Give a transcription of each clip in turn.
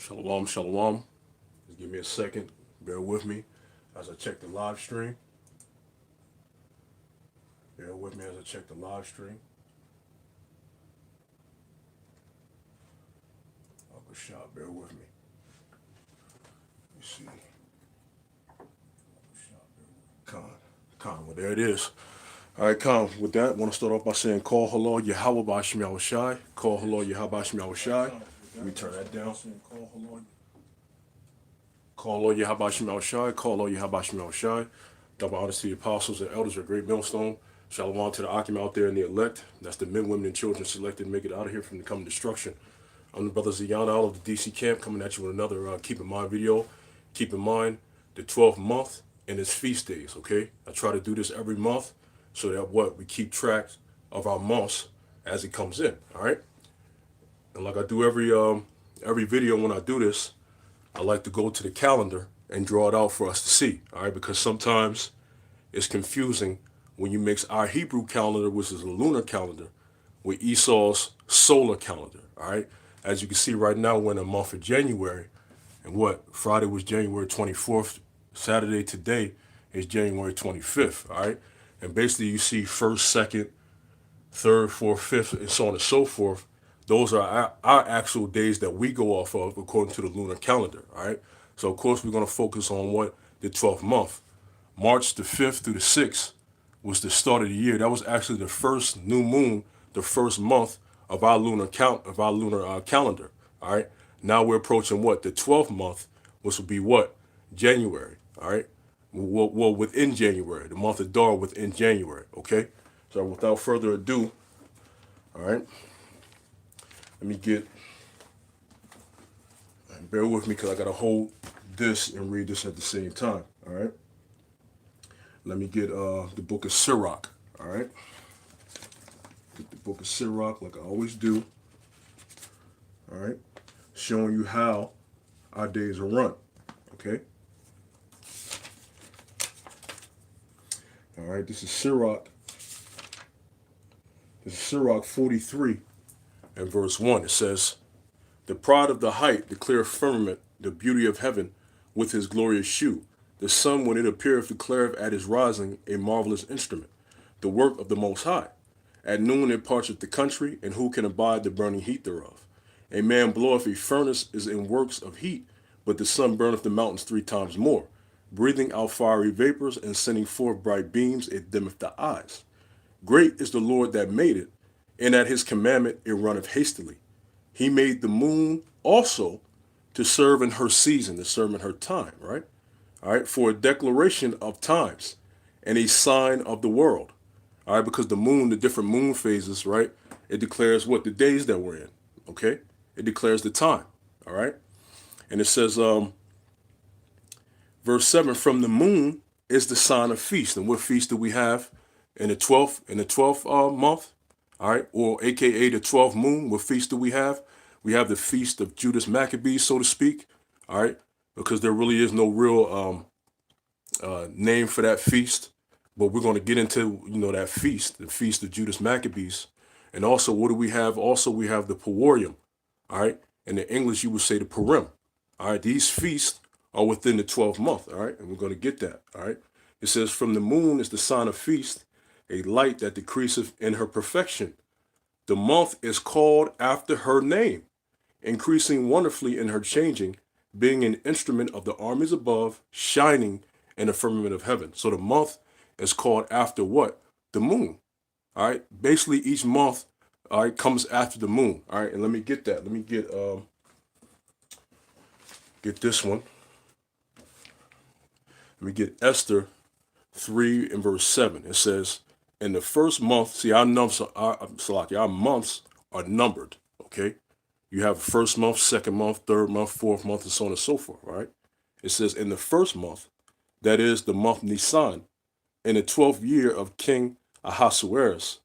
Shalom, shalom. Just give me a second. Bear with me as I check the live stream. Bear with me as I check the live stream. Uncle Shah, bear with me. Let me see. Khan, well, there it is. All right, Khan, with that, I want to start off by saying, Call hello, Yahweh Bashim Yahushai. Call hello, Yahweh Bashim Yahushai. Let me turn that down. Call hello, Yahweh Bashim Yahushai. Call hello, Yahweh Bashim Yahushai. Double honor to the apostles and elders of Great Millstone. Shalom to the Akim out there and the elect. That's the men, women, and children selected to make it out of here from the coming destruction. I'm the brother Ziyana out of the DC camp coming at you with another Keep in Mind video. Keep in mind the 12th month and its feast days, okay? I try to do this every month so that we keep track of our months as it comes in, all right? And like I do every video when I do this, I like to go to the calendar and draw it out for us to see, all right? Because sometimes it's confusing when you mix our Hebrew calendar, which is a lunar calendar, with Esau's solar calendar, all right? As you can see right now, we're in the month of January, and Friday was January 24th, Saturday today is January 25th, all right? And basically you see first, second, third, fourth, fifth, and so on and so forth. Those are our actual days that we go off of according to the lunar calendar, all right? So, of course, we're going to focus on the 12th month. March the 5th through the 6th was the start of the year. That was actually the first new moon, the first month of our lunar calendar, all right? Now we're approaching the 12th month, which will be January, all right? Well, within January, the month of Adar within January, okay? So without further ado, all right, bear with me because I got to hold this and read this at the same time, all right? Let me get the book of Sirach, all right? Get the book of Sirach like I always do, all right? Showing you how our days are run, okay? All right, this is Sirach. This is Sirach 43 and verse 1. It says, "The pride of the height, the clear firmament, the beauty of heaven, with his glorious shew. The sun, when it appeareth, declareth at his rising a marvelous instrument, the work of the Most High. At noon it parcheth the country, and who can abide the burning heat thereof? A man bloweth a furnace is in works of heat, but the sun burneth the mountains 3 times more. Breathing out fiery vapors and sending forth bright beams, it dimmeth the eyes. Great is the Lord that made it, and at his commandment it runneth hastily. He made the moon also to serve in her season, to serve in her time," right? All right, "for a declaration of times and a sign of the world." All right, because the moon, the different moon phases, right? It declares the days that we're in, okay? It declares the time, all right? And it says, verse 7, "From the moon is the sign of feast." And what feast do we have in the 12th month? All right, or AKA the 12th moon. What feast do we have? We have the feast of Judas Maccabees, so to speak. All right, because there really is no real name for that feast, but we're going to get into that feast, the feast of Judas Maccabees. And also, what do we have? Also, we have the Purim. All right, in the English you would say the Purim. All right, these feasts are within the 12th month. All right, and we're going to get that. All right, it says, "From the moon is the sign of feast, a light that decreaseth in her perfection. The month is called after her name, increasing wonderfully in her changing, being an instrument of the armies above, shining in the firmament of heaven." So the month is called after the moon. All right, basically each month, all right, comes after the moon. All right, and let me get that. Let me get this one. Let me get Esther 3 and verse 7. It says, "In the first month," see, our months are numbered, okay? You have first month, second month, third month, fourth month, and so on and so forth, right? It says, "In the first month, that is the month Nisan, in the 12th year of King Ahasuerus,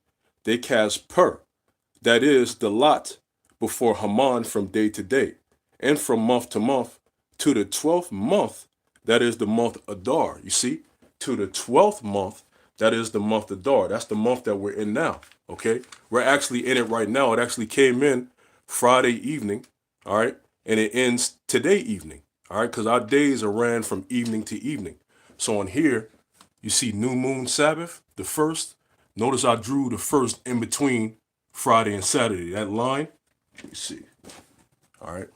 they cast that is the lot, before Haman from day to day, and from month to month, to the 12th month, that is the month Adar." You see, to the 12th month, that is the month Adar. That's the month that we're in now, okay? We're actually in it right now. It actually came in Friday evening, all right? and it ends today evening. All right, because our days are ran from evening to evening. So on here, you see new moon Sabbath, the first. Notice I drew the first in between Friday and Saturday. That line, let me see. All right,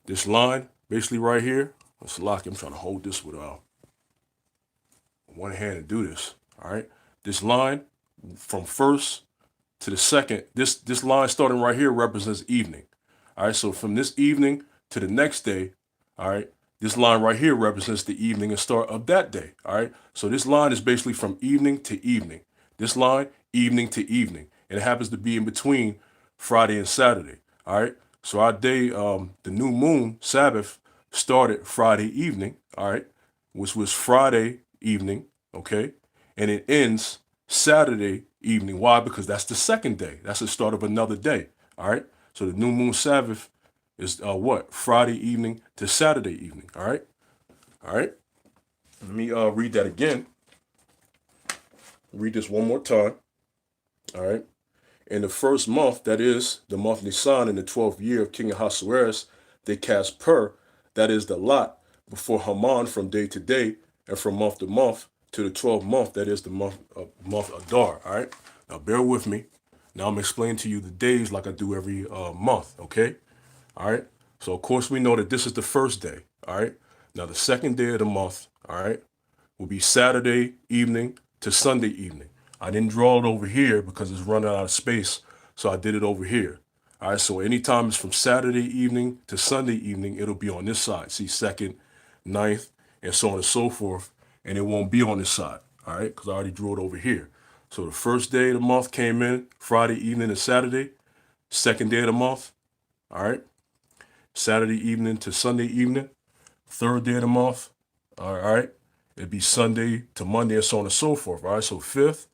this line basically right here. Let's lock. I'm trying to hold this with one hand and do this. All right, this line from first to the second. This line starting right here represents evening. All right, so from this evening to the next day, all right, this line right here represents the evening and start of that day. All right, so this line is basically from evening to evening. This line, evening to evening, and it happens to be in between Friday and Saturday. All right, so our day, the new moon Sabbath started Friday evening. All right, which was Friday evening. Okay, and it ends Saturday evening. Why? Because that's the second day. That's the start of another day. All right. So the new moon Sabbath is what? Friday evening to Saturday evening. All right. All right. Let me read that again. Read this one more time. All right. In the first month, that is the month Nisan, in the 12th year of King Ahasuerus, they cast pur, that is the lot, before Haman from day to day, and from month to month, to the 12th month, that is the month Adar. All right. Now bear with me. Now I'm explaining to you the days like I do every month. Okay. All right. So of course we know that this is the first day. All right. Now the second day of the month, all right, will be Saturday evening to Sunday evening. I didn't draw it over here because it's running out of space, so I did it over here. All right, so anytime it's from Saturday evening to Sunday evening, it'll be on this side. See, second, ninth, and so on and so forth, and it won't be on this side. All right, because I already drew it over here. So the first day of the month came in Friday evening to Saturday. Second day of the month, all right, Saturday evening to Sunday evening. Third day of the month, all right, it'd be Sunday to Monday and so on and so forth. All right, so fifth,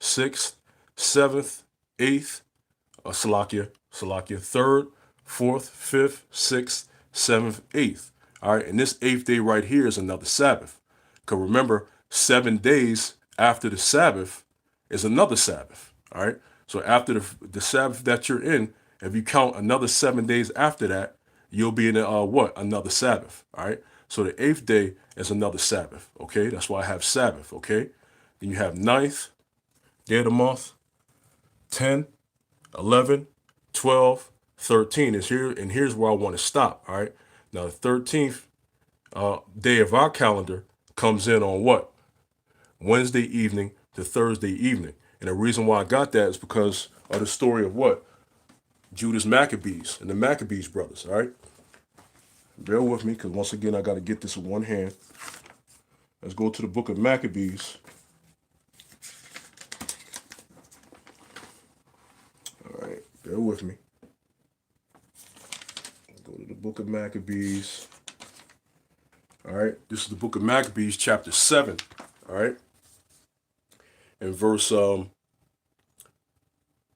sixth, seventh, eighth, Salakia, third, fourth, fifth, sixth, seventh, eighth. All right, and this eighth day right here is another Sabbath. Because remember, 7 days after the Sabbath is another Sabbath. All right, so after the Sabbath that you're in, if you count another 7 days after that, you'll be in another Sabbath. All right, so the eighth day is another Sabbath. Okay, that's why I have Sabbath. Okay, then you have ninth day of the month, 10, 11, 12, 13 is here, and here's where I want to stop. All right, now the 13th day of our calendar comes in on what? Wednesday evening to Thursday evening. And the reason why I got that is because of the story of what? Judas Maccabees and the Maccabees brothers. All right, bear with me, because once again I got to get this in one hand. Let's go to the book of Maccabees. All right, bear with me. Go to the book of Maccabees. All right, this is the book of Maccabees, chapter 7. All right, and verse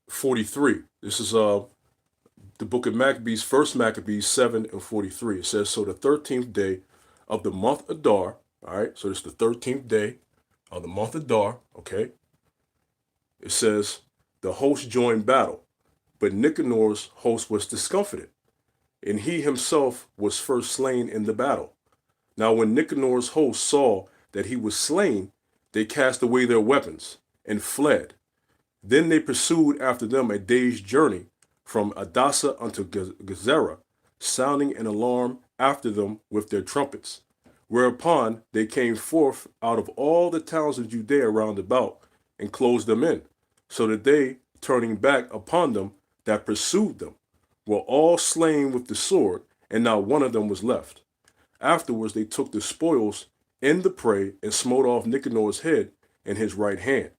43. This is the book of Maccabees, first Maccabees 7 and 43. It says, so the 13th day of the month Adar. All right, so this is the 13th day of the month Adar. Okay, it says the host joined battle, but Nicanor's host was discomfited, and he himself was first slain in the battle. Now when Nicanor's host saw that he was slain, they cast away their weapons and fled. Then they pursued after them a day's journey from Adasa unto Gezerah, sounding an alarm after them with their trumpets. Whereupon they came forth out of all the towns of Judea round about, and closed them in, so that they, turning back upon them that pursued them, were all slain with the sword, and not one of them was left. Afterwards they took the spoils in the prey, and smote off Nicanor's head in his right hand,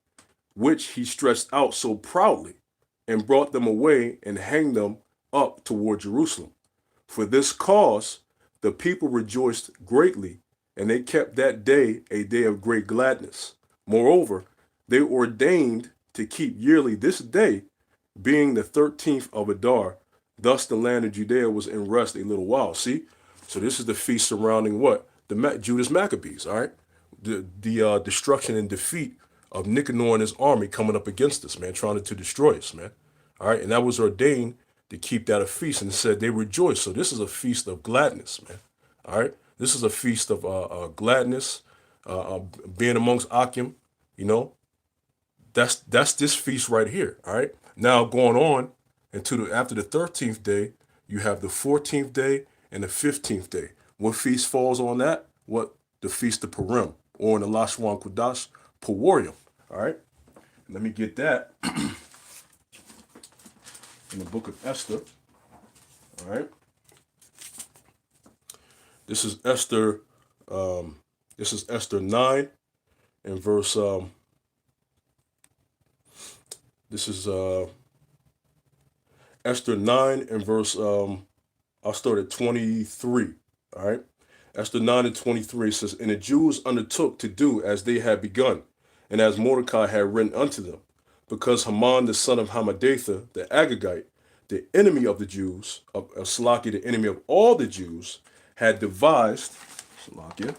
which he stretched out so proudly, and brought them away and hanged them up toward Jerusalem. For this cause the people rejoiced greatly, and they kept that day a day of great gladness. Moreover, they ordained to keep yearly this day, being the 13th of Adar. Thus the land of Judea was in rest a little while. See? So this is the feast surrounding what? The Judas Maccabees, all right? The destruction and defeat of Nicanor and his army coming up against us, man, trying to destroy us, man. All right, and that was ordained to keep that a feast, and it said they rejoice. So this is a feast of gladness, man. All right, this is a feast of gladness, being amongst Akim. You know, that's this feast right here. All right, now going on into the after the 13th day, you have the 14th day and the 15th day. What feast falls on that? What the feast of Purim, or in the Lashwan Kodash, Purim. All right, let me get that in the book of Esther. All right. This is Esther. This is Esther 9 and verse. This is Esther 9 and verse. I'll start at 23. All right. Esther 9 and 23 says, "And the Jews undertook to do as they had begun, and as Mordecai had written unto them, because Haman the son of Hammedatha the Agagite, the enemy of the Jews, of Salaki, the enemy of all the Jews, had devised." Salakia.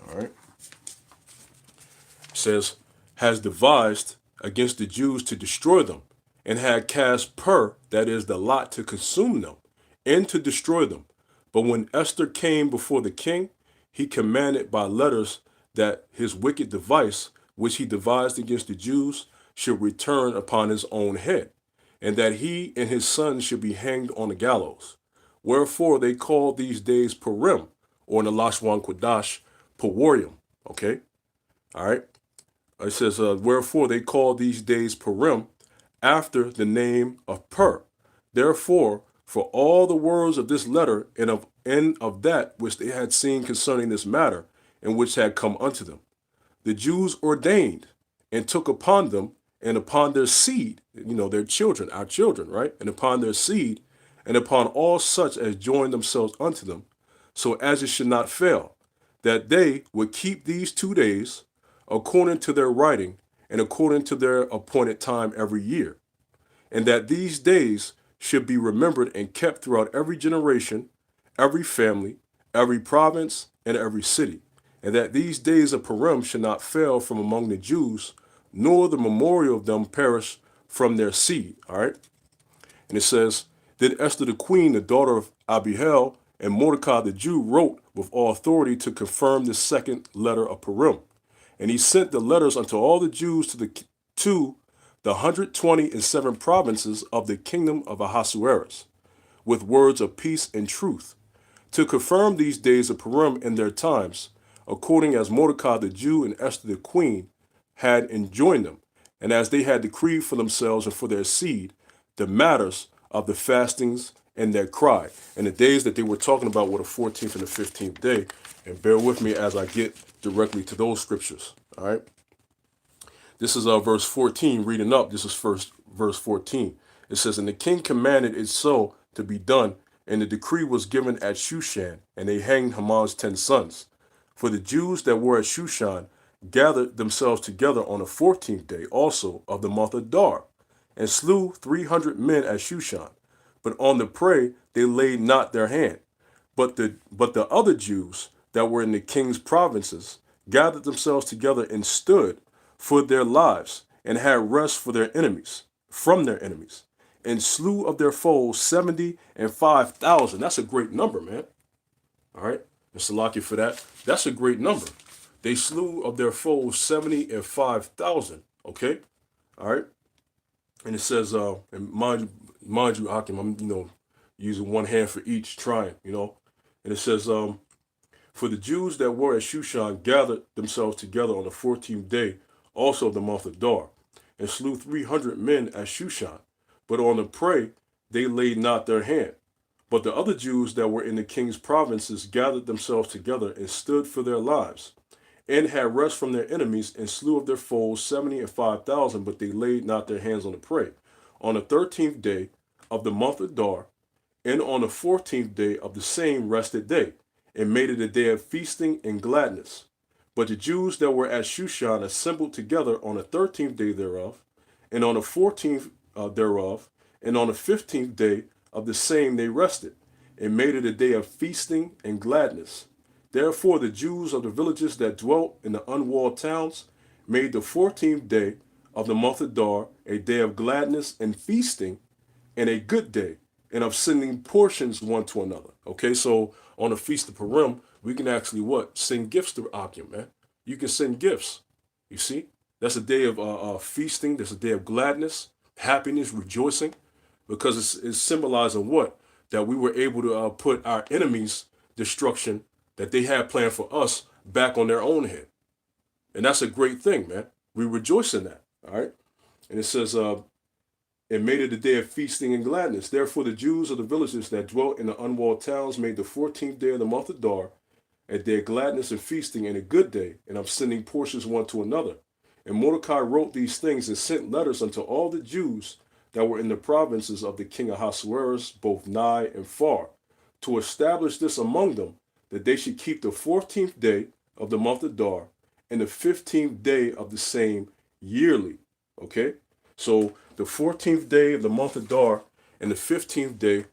All right. It says, "has devised against the Jews to destroy them, and had cast that is the lot, to consume them, and to destroy them. But when Esther came before the king, he commanded by letters that his wicked device, which he devised against the Jews, should return upon his own head, and that he and his sons should be hanged on the gallows. Wherefore they called these days Purim, or in the Lashwan Kodash, Purim." Okay? All right? It says, "Wherefore they call these days Purim, after the name of Pur. Therefore, for all the words of this letter and of that which they had seen concerning this matter, and which had come unto them, the Jews ordained and took upon them and upon their seed," their children, our children, right? "And upon their seed, and upon all such as joined themselves unto them, so as it should not fail, that they would keep these 2 days, according to their writing, and according to their appointed time every year, and that these days should be remembered and kept throughout every generation, every family, every province, and every city, and that these days of Purim should not fail from among the Jews, nor the memorial of them perish from their seed." All right. And it says, "Then Esther the queen, the daughter of Abihail, and Mordecai the Jew wrote with all authority to confirm the second letter of Purim. And he sent the letters unto all the Jews to the 127 provinces of the kingdom of Ahasuerus, with words of peace and truth, to confirm these days of Purim in their times, according as Mordecai the Jew and Esther the queen had enjoined them, and as they had decreed for themselves and for their seed, the matters of the fastings and their cry." And the days that they were talking about were the 14th and the 15th day. And bear with me as I get directly to those scriptures. All right. This is verse 14, reading up. This is first verse 14. It says, "And the king commanded it so to be done, and the decree was given at Shushan, and they hanged Haman's 10 sons. For the Jews that were at Shushan gathered themselves together on the 14th day also of the month of Adar, and slew 300 men at Shushan. But on the prey they laid not their hand. But the other Jews that were in the king's provinces gathered themselves together and stood for their lives, and had rest for their enemies, from their enemies, and slew of their foes 75,000. That's a great number, man. All right. Mr. Lockett for that. That's a great number. They slew of their foes 75,000. Okay. All right. And it says, and mind you, Hakim, I'm, using one hand for each, trying, and it says, "For the Jews that were at Shushan gathered themselves together on the 14th day also of the month of Adar, and slew 300 men at Shushan. But on the prey they laid not their hand. But the other Jews that were in the king's provinces gathered themselves together and stood for their lives, and had rest from their enemies, and slew of their foes 75,000, but they laid not their hands on the prey. On the 13th day of the month of Adar, and on the 14th day of the same rested day, and made it a day of feasting and gladness. But the Jews that were at Shushan assembled together on the 13th day thereof, and on the 14th thereof, and on the 15th day of the same they rested, and made it a day of feasting and gladness. Therefore the Jews of the villages that dwelt in the unwalled towns made the 14th day of the month of Adar, a day of gladness and feasting, and a good day, and of sending portions one to another. Okay, so on the Feast of Purim, we can actually what? Send gifts to Akim, man. You can send gifts. You see? That's a day of feasting. That's a day of gladness, happiness, rejoicing, because it's symbolizing what? That we were able to put our enemies' destruction that they had planned for us back on their own head. And that's a great thing, man. We rejoice in that. All right. And it says, and made it a day of feasting and gladness. Therefore, the Jews of the villages that dwelt in the unwalled towns made the 14th day of the month of Adar a day of gladness and feasting and a good day, and of sending portions one to another. And Mordecai wrote these things and sent letters unto all the Jews that were in the provinces of the king Ahasuerus, both nigh and far, to establish this among them, that they should keep the 14th day of the month of Adar and the 15th day of the same yearly. Okay? So the 14th day of the month of Adar and the 15th day,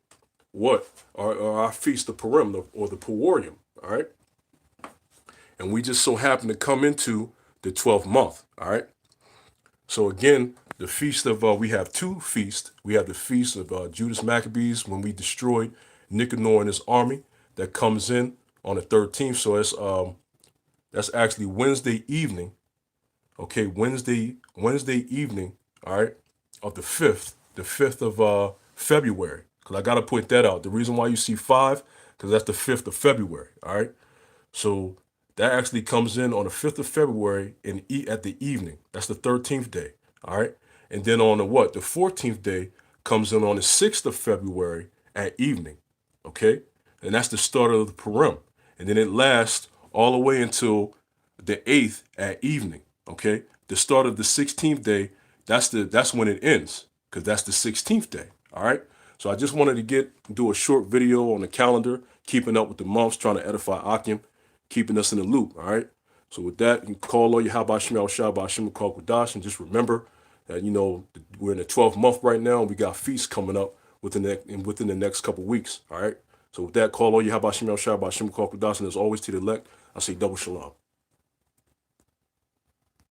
what? Are our feast of Purim, or the Purim, all right? And we just so happen to come into the 12th month, all right? So again, the feast of, we have two feasts. We have the feast of Judas Maccabees, when we destroyed Nicanor and his army, that comes in on the 13th. So that's actually Wednesday evening. Okay, Wednesday evening, all right, of the 5th of February. Because I got to point that out. The reason why you see 5, because that's the 5th of February, all right? So that actually comes in on the 5th of February at the evening. That's the 13th day, all right? And then on the what? The 14th day comes in on the 6th of February at evening, okay? And that's the start of the Purim. And then it lasts all the way until the 8th at evening, okay? The start of the 16th day, that's when it ends, because that's the 16th day, all right? So I just wanted to do a short video on the calendar, keeping up with the months, trying to edify Akim, keeping us in the loop, all right? So with that, you can call on Yahweh Shemel Shah B'Hashem Kodash, and just remember that, we're in the 12th month right now, and we got feasts coming up within the next couple weeks, all right? So with that, call on Yahweh Shemel Shah B'Hashem Kodash, and as always to the elect, I say double shalom.